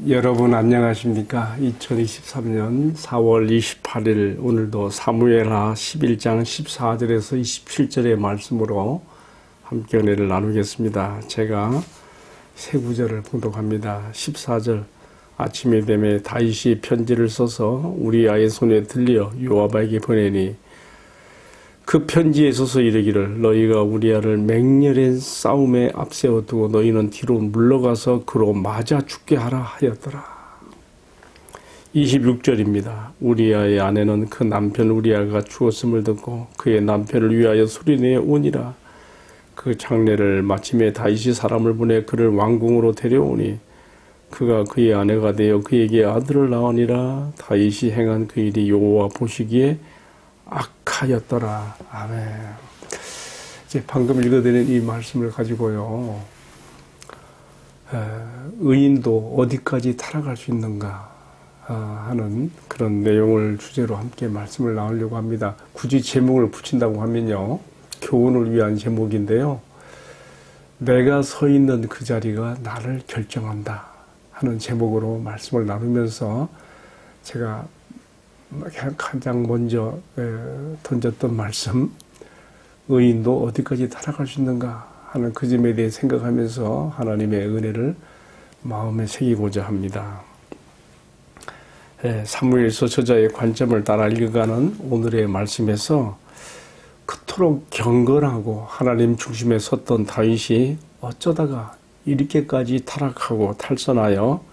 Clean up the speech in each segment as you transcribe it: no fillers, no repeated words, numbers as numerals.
여러분 안녕하십니까? 2023년 4월 28일 오늘도 사무엘하 11장 14절에서 27절의 말씀으로 함께 은혜를 나누겠습니다. 제가 세 구절을 봉독합니다. 14절 아침에 되매 다윗이 편지를 써서 우리아의 손에 들려 요압에게 보내니 그 편지에 써서 이르기를 너희가 우리아를 맹렬한 싸움에 앞세워두고 너희는 뒤로 물러가서 그로 맞아 죽게 하라 하였더라. 26절입니다. 우리아의 아내는 그 남편 우리아가 죽었음을 듣고 그의 남편을 위하여 소리내어 오니라. 그 장례를 마침에 다윗이 사람을 보내 그를 왕궁으로 데려오니 그가 그의 아내가 되어 그에게 아들을 낳으니라. 다윗이 행한 그 일이 여호와 보시기에 악하였더라. 아멘. 이제 방금 읽어드린 이 말씀을 가지고요, 의인도 어디까지 타락할 수 있는가 하는 그런 내용을 주제로 함께 말씀을 나누려고 합니다. 굳이 제목을 붙인다고 하면요, 교훈을 위한 제목인데요, 내가 서 있는 그 자리가 나를 결정한다 하는 제목으로 말씀을 나누면서 제가 가장 먼저 던졌던 말씀, 의인도 어디까지 타락할 수 있는가 하는 그 점에 대해 생각하면서 하나님의 은혜를 마음에 새기고자 합니다. 사무엘서 저자의 관점을 따라 읽어가는 오늘의 말씀에서 그토록 경건하고 하나님 중심에 섰던 다윗이 어쩌다가 이렇게까지 타락하고 탈선하여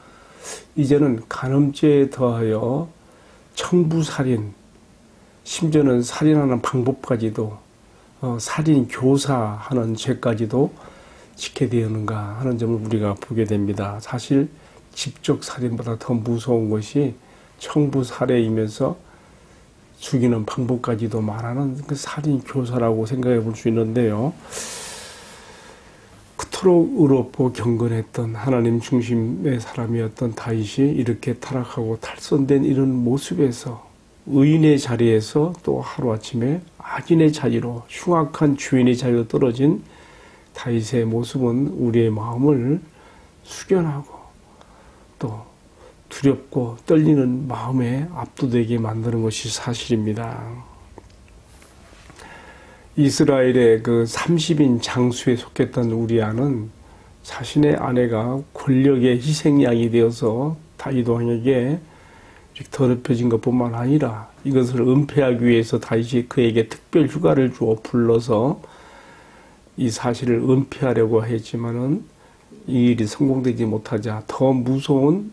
이제는 간음죄에 더하여 청부살인, 심지어는 살인하는 방법까지도 살인 교사하는 죄까지도 짓게 되었는가 하는 점을 우리가 보게 됩니다. 사실 직접 살인보다 더 무서운 것이 청부살해이면서 죽이는 방법까지도 말하는 그 살인 교사라고 생각해 볼 수 있는데요. 그토록 의롭고 경건했던 하나님 중심의 사람이었던 다윗이 이렇게 타락하고 탈선된 이런 모습에서 의인의 자리에서 또 하루아침에 악인의 자리로, 흉악한 주인의 자리로 떨어진 다윗의 모습은 우리의 마음을 숙연하고 또 두렵고 떨리는 마음에 압도되게 만드는 것이 사실입니다. 이스라엘의 그 30인 장수에 속했던 우리아는 자신의 아내가 권력의 희생양이 되어서 다윗 왕에게 더럽혀진 것뿐만 아니라 이것을 은폐하기 위해서 다윗이 그에게 특별 휴가를 주어 불러서 이 사실을 은폐하려고 했지만은 이 일이 성공되지 못하자 더 무서운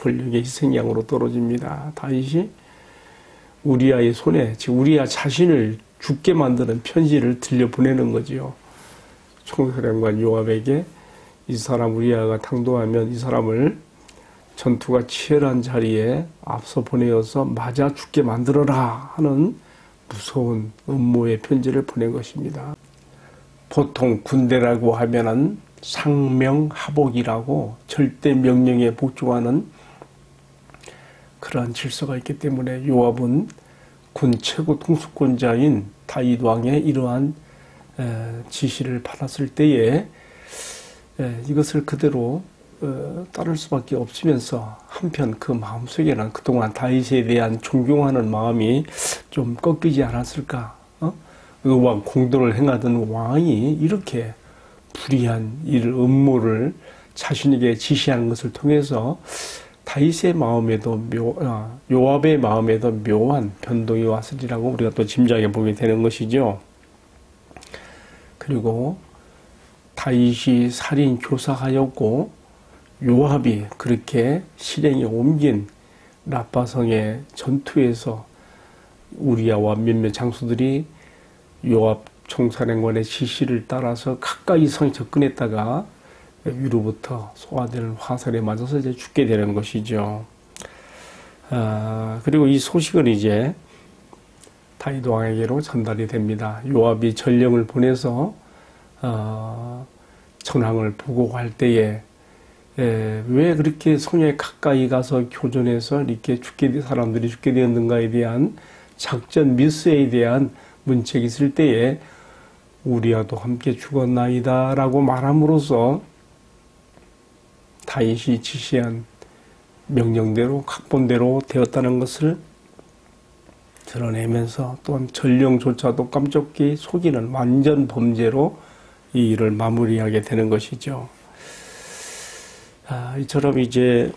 권력의 희생양으로 떨어집니다. 다윗이 우리아의 손에, 즉 우리아 자신을 죽게 만드는 편지를 들려보내는 거지요. 총사령관 요압에게 이 사람 우리아가 당도하면 이 사람을 전투가 치열한 자리에 앞서 보내어서 맞아 죽게 만들어라 하는 무서운 음모의 편지를 보낸 것입니다. 보통 군대라고 하면은 상명하복이라고 절대 명령에 복종하는 그러한 질서가 있기 때문에 요압은 군 최고 통수권자인 다윗 왕의 이러한 지시를 받았을 때에 이것을 그대로 따를 수밖에 없으면서 한편 그 마음속에는 그동안 다윗에 대한 존경하는 마음이 좀 꺾이지 않았을까? 의왕 공도를 행하던 왕이 이렇게 불의한 음모를 자신에게 지시하는 것을 통해서 다윗의 마음에도 요압의 마음에도 묘한 변동이 왔으리라고 우리가 또 짐작해 보게 되는 것이죠. 그리고 다윗이 살인 교사하였고 요압이 그렇게 실행에 옮긴 라빠성의 전투에서 우리아와 몇몇 장수들이 요압 총사령관의 지시를 따라서 가까이 성에 접근했다가 위로부터 쏘아대는 화살에 맞아서 이제 죽게 되는 것이죠. 그리고 이 소식은 이제 다윗 왕에게로 전달이 됩니다. 요압이 전령을 보내서 전황을 보고할 때에 왜 그렇게 성에 가까이 가서 교전해서 이렇게 사람들이 죽게 되었는가에 대한 작전 미스에 대한 문책이 있을 때에 우리아도 함께 죽었나이다 라고 말함으로써 다윗이 지시한 명령대로 각본대로 되었다는 것을 드러내면서 또한 전령조차도 깜짝히 속이는 완전 범죄로 이 일을 마무리하게 되는 것이죠. 이처럼 이제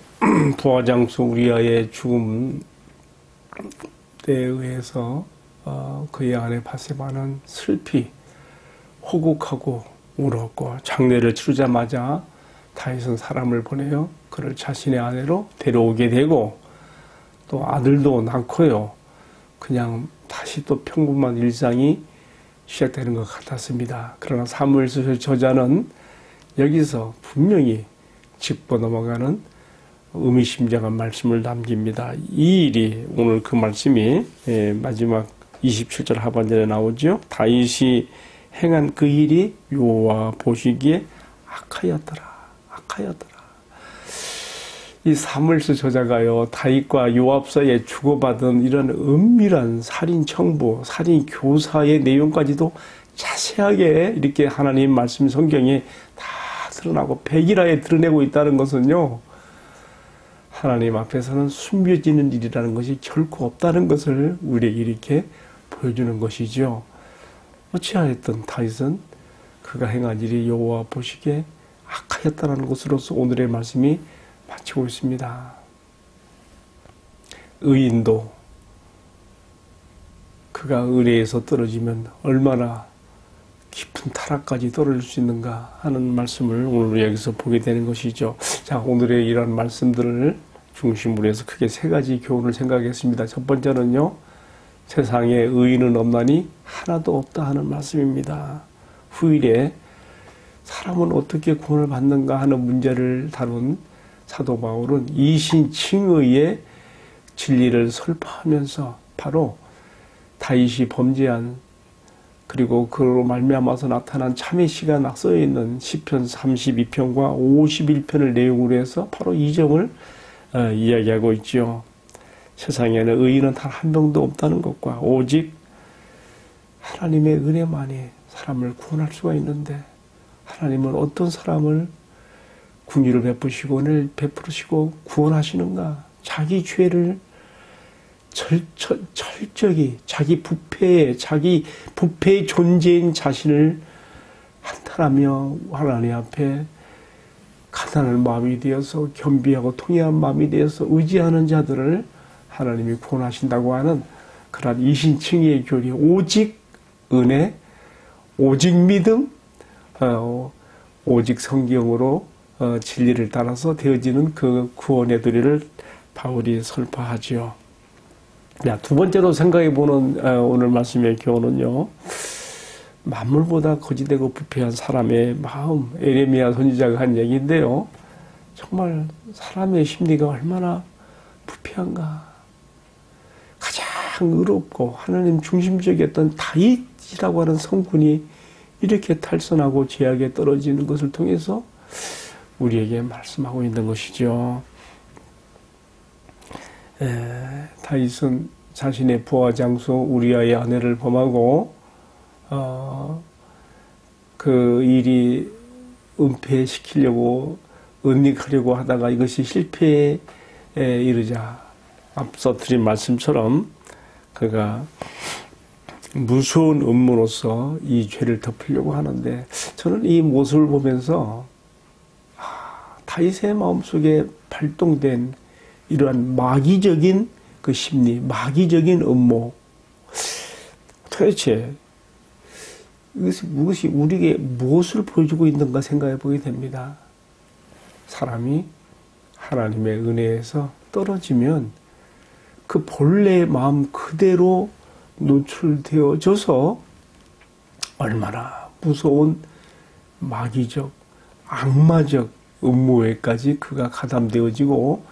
부하장수 우리아의 죽음에 의해서 그의 아내 바세바는 슬피 호곡하고 울었고, 장례를 치르자마자 다윗은 사람을 보내요 그를 자신의 아내로 데려오게 되고, 또 아들도 낳고요. 그냥 다시 또 평범한 일상이 시작되는 것 같았습니다. 그러나 사무엘서 저자는 여기서 분명히 짚고 넘어가는 의미심장한 말씀을 남깁니다. 이 일이, 오늘 그 말씀이 마지막 27절 하반절에 나오죠. 다윗이 행한 그 일이 여호와 보시기에 악하였더라. 이 사무엘서 저자가요, 다윗과 요압 사이에 주고받은 이런 은밀한 살인 청부, 살인 교사의 내용까지도 자세하게 이렇게 하나님 말씀 성경에 다 드러나고 백일하에 드러내고 있다는 것은요, 하나님 앞에서는 숨겨지는 일이라는 것이 결코 없다는 것을 우리에게 이렇게 보여주는 것이죠. 어찌하였든 다윗은 그가 행한 일이 여호와 보시기에 악하였다는 것으로서 오늘의 말씀이 마치고 있습니다. 의인도 그가 은혜에서 떨어지면 얼마나 깊은 타락까지 떨어질 수 있는가 하는 말씀을 오늘 여기서 보게 되는 것이죠. 자, 오늘의 이런 말씀들을 중심으로 해서 크게 세 가지 교훈을 생각했습니다. 첫 번째는요, 세상에 의인은 없나니 하나도 없다 하는 말씀입니다. 후일에 사람은 어떻게 구원을 받는가 하는 문제를 다룬 사도 바울은 이신칭의의 진리를 설파하면서 바로 다윗이 범죄한, 그리고 그로 말미암아서 나타난 참회시가 쓰여 있는 시편 32편과 51편을 내용으로 해서 바로 이 점을 이야기하고 있죠. 세상에는 의인은 단 한 명도 없다는 것과 오직 하나님의 은혜만이 사람을 구원할 수가 있는데, 하나님은 어떤 사람을 긍휼을 베푸시고 은혜를 베푸시고 구원하시는가? 자기 죄를 철저히 자기 부패의 존재인 자신을 한탄하며 하나님 앞에 가난한 마음이 되어서 겸비하고 통회한 마음이 되어서 의지하는 자들을 하나님이 구원하신다고 하는 그러한 이신칭의의 교리, 오직 은혜, 오직 믿음, 오직 성경으로 진리를 따라서 되어지는 그 구원의 도리를 바울이 설파하지요. 두 번째로 생각해보는 오늘 말씀의 교훈은요, 만물보다 거짓되고 부패한 사람의 마음, 에레미야 선지자가 한 얘기인데요, 정말 사람의 심리가 얼마나 부패한가. 가장 의롭고 하나님 중심적이었던 다윗이라고 하는 성군이 이렇게 탈선하고 죄악에 떨어지는 것을 통해서 우리에게 말씀하고 있는 것이죠. 다윗은 자신의 부하 장수 우리아의 아내를 범하고 그 일이 은폐시키려고 은닉하려고 하다가 이것이 실패에 이르자 앞서 드린 말씀처럼 그가 무서운 음모로서 이 죄를 덮으려고 하는데, 저는 이 모습을 보면서 다윗의 마음속에 발동된 이러한 마귀적인 그 심리, 마귀적인 음모, 도대체 이것이 우리에게 무엇을 보여주고 있는가 생각해 보게 됩니다. 사람이 하나님의 은혜에서 떨어지면 그 본래의 마음 그대로 노출되어져서 얼마나 무서운 마귀적, 악마적 음모에까지 그가 가담되어지고,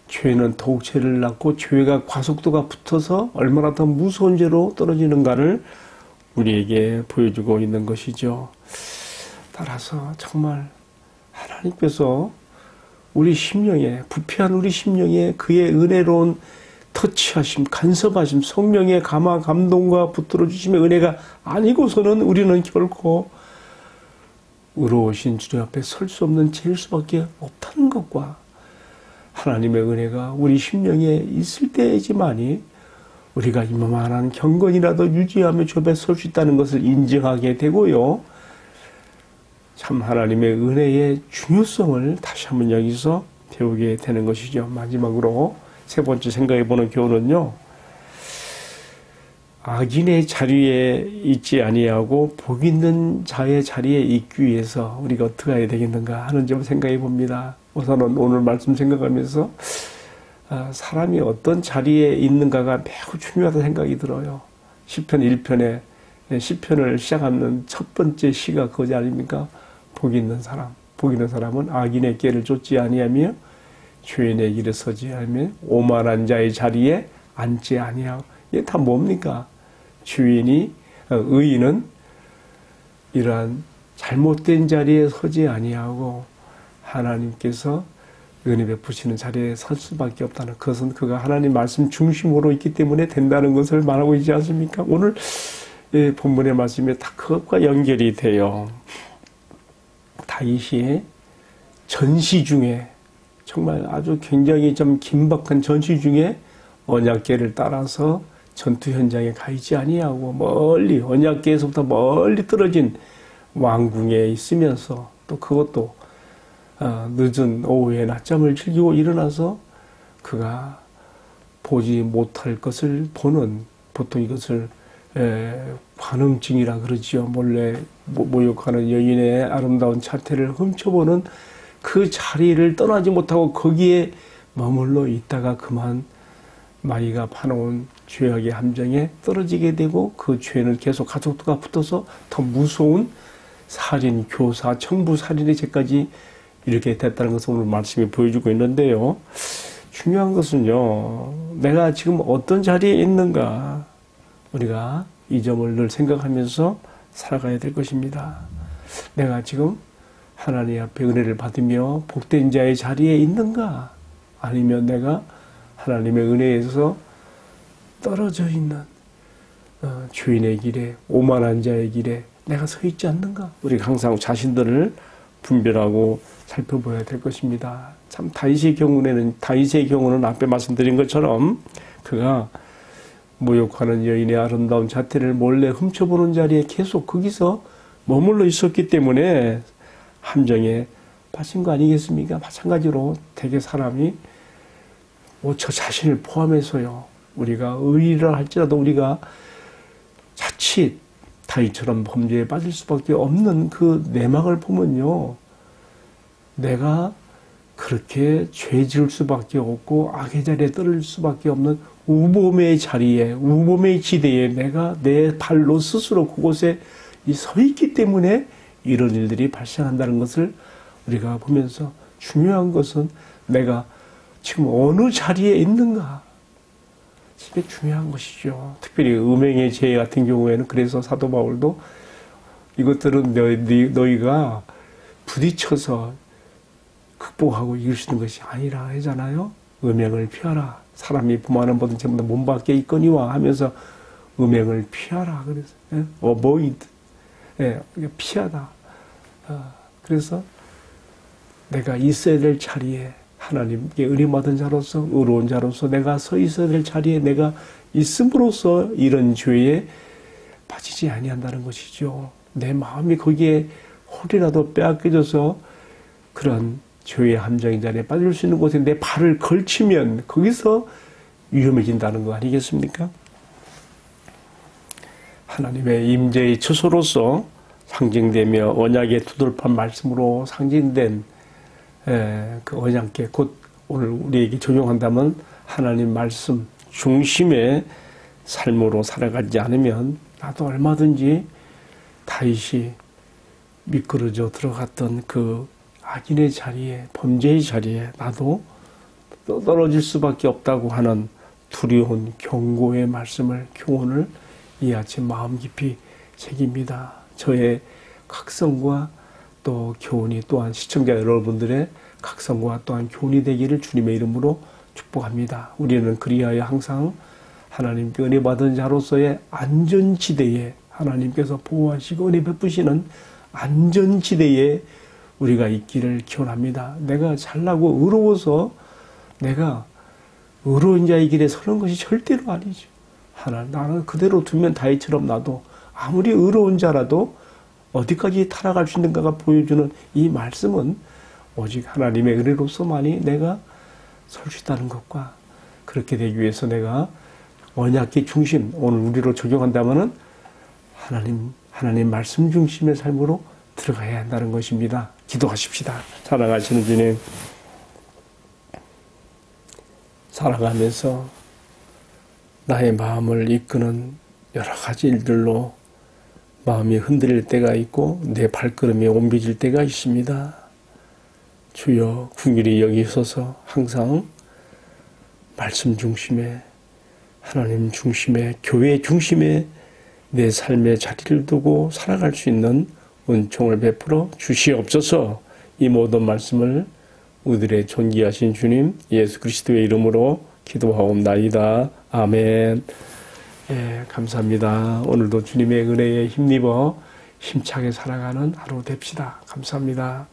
죄는 더욱 죄를 낳고 죄가 과속도가 붙어서 얼마나 더 무서운 죄로 떨어지는가를 우리에게 보여주고 있는 것이죠. 따라서 정말 하나님께서 우리 심령에, 부패한 우리 심령에 그의 은혜로운 터치하심, 간섭하심, 성령의 감화, 감동과 붙들어 주심의 은혜가 아니고서는 우리는 결코 의로우신 주님 앞에 설 수 없는 죄일 수밖에 없다는 것과, 하나님의 은혜가 우리 심령에 있을 때이지만이 우리가 이만한 경건이라도 유지하며 주 앞에 설 수 있다는 것을 인정하게 되고요. 참 하나님의 은혜의 중요성을 다시 한번 여기서 배우게 되는 것이죠. 마지막으로 세 번째 생각해보는 교훈은요. 악인의 자리에 있지 아니하고 복 있는 자의 자리에 있기 위해서 우리가 어떻게 해야 되겠는가 하는 점을 생각해 봅니다. 우선은 오늘 말씀 생각하면서 사람이 어떤 자리에 있는가가 매우 중요하다는 생각이 들어요. 시편 1편에 시편을 시작하는 첫 번째 시가 그거지 아닙니까? 복 있는 사람. 복 있는 사람은 악인의 길을 쫓지 아니하며 죄인의 길에 서지 아니하며 오만한 자의 자리에 앉지 아니하고. 이게 다 뭡니까? 의인은 이러한 잘못된 자리에 서지 아니하고 하나님께서 은혜 베푸시는 자리에 설 수밖에 없다는 그것은 그가 하나님 말씀 중심으로 있기 때문에 된다는 것을 말하고 있지 않습니까? 오늘 본문의 말씀에 다 그것과 연결이 돼요. 다윗이 전시 중에 정말 아주 굉장히 좀 긴박한 전시 중에 언약궤를 따라서 전투 현장에 가 있지 아니하고 멀리 언약궤에서부터 멀리 떨어진 왕궁에 있으면서 또 그것도 늦은 오후에 낮잠을 즐기고 일어나서 그가 보지 못할 것을 보는, 보통 이것을 관음증이라 그러지요. 몰래 모욕하는 여인의 아름다운 자태를 훔쳐보는 그 자리를 떠나지 못하고 거기에 머물러 있다가 그만 마귀가 파놓은 죄악의 함정에 떨어지게 되고 그 죄는 계속 가족들과 붙어서 더 무서운 살인, 교사, 청부 살인의 죄까지 이렇게 됐다는 것을 오늘 말씀이 보여주고 있는데요. 중요한 것은요. 내가 지금 어떤 자리에 있는가 우리가 이 점을 늘 생각하면서 살아가야 될 것입니다. 내가 지금 하나님 앞에 은혜를 받으며 복된 자의 자리에 있는가 아니면 내가 하나님의 은혜에서 떨어져 있는 죄인의 길에 오만한 자의 길에 내가 서 있지 않는가? 우리가 항상 자신들을 분별하고 살펴봐야 될 것입니다. 참 다윗의 경우는 앞에 말씀드린 것처럼 그가 모욕하는 여인의 아름다운 자태를 몰래 훔쳐보는 자리에 계속 거기서 머물러 있었기 때문에 함정에 빠진 거 아니겠습니까? 마찬가지로 대개 사람이 저 자신을 포함해서요. 우리가 의리라 할지라도 우리가 자칫 다윗처럼 범죄에 빠질 수밖에 없는 그 내막을 보면요. 내가 그렇게 죄 지을 수밖에 없고 악의 자리에 떨어질 수밖에 없는 우범의 자리에, 우범의 지대에 내가 내 발로 스스로 그곳에 서 있기 때문에 이런 일들이 발생한다는 것을 우리가 보면서 중요한 것은 내가 지금 어느 자리에 있는가. 이게 중요한 것이죠. 특별히 음행의 죄 같은 경우에는 그래서 사도 바울도 이것들은 너희가 부딪혀서 극복하고 이길 수 있는 것이 아니라 하잖아요. 음행을 피하라. 사람이 범하는 모든 죄보다 몸 밖에 있거니와 하면서 음행을 피하라. 그래서 avoid, 피하다. 그래서 내가 있어야 될 자리에 하나님께 은혜 받은 자로서 의로운 자로서 내가 서 있어야 될 자리에 내가 있음으로써 이런 죄에 빠지지 아니한다는 것이죠. 내 마음이 거기에 홀이라도 빼앗겨져서 그런 죄의 함정인 자리에 빠질 수 있는 곳에 내 발을 걸치면 거기서 위험해진다는 거 아니겠습니까? 하나님의 임재의 처소로서 상징되며 언약의 두들판 말씀으로 상징된 그 언약궤 곧 오늘 우리에게 적용한다면 하나님 말씀 중심의 삶으로 살아가지 않으면 나도 얼마든지 다윗이 미끄러져 들어갔던 그 악인의 자리에 범죄의 자리에 나도 떨어질 수밖에 없다고 하는 두려운 경고의 말씀을 교훈을 이 아침 마음 깊이 새깁니다. 저의 각성과 또 교훈이 또한 시청자 여러분들의 각성과 또한 교훈이 되기를 주님의 이름으로 축복합니다. 우리는 그리하여 항상 하나님께 은혜 받은 자로서의 안전지대에 하나님께서 보호하시고 은혜 베푸시는 안전지대에 우리가 있기를 기원합니다. 내가 잘나고 의로워서 내가 의로운 자의 길에 서는 것이 절대로 아니죠. 나는 그대로 두면 다윗처럼 나도 아무리 의로운 자라도 어디까지 타락할 수 있는가가 보여주는 이 말씀은 오직 하나님의 은혜로서만이 내가 설 수 있다는 것과 그렇게 되기 위해서 내가 언약의 중심, 오늘 우리로 적용한다면은 하나님 말씀 중심의 삶으로 들어가야 한다는 것입니다. 기도하십시다. 사랑하시는 주님, 살아가면서 나의 마음을 이끄는 여러 가지 일들로 마음이 흔들릴 때가 있고 내 발걸음이 옮겨질 때가 있습니다. 주여 긍휼히 여기소서. 항상 말씀 중심에, 하나님 중심에, 교회 중심에 내 삶의 자리를 두고 살아갈 수 있는 은총을 베풀어 주시옵소서. 이 모든 말씀을 우리들의 존귀하신 주님 예수 그리스도의 이름으로 기도하옵나이다. 아멘. 예, 감사합니다. 오늘도 주님의 은혜에 힘입어 힘차게 살아가는 하루 됩시다. 감사합니다.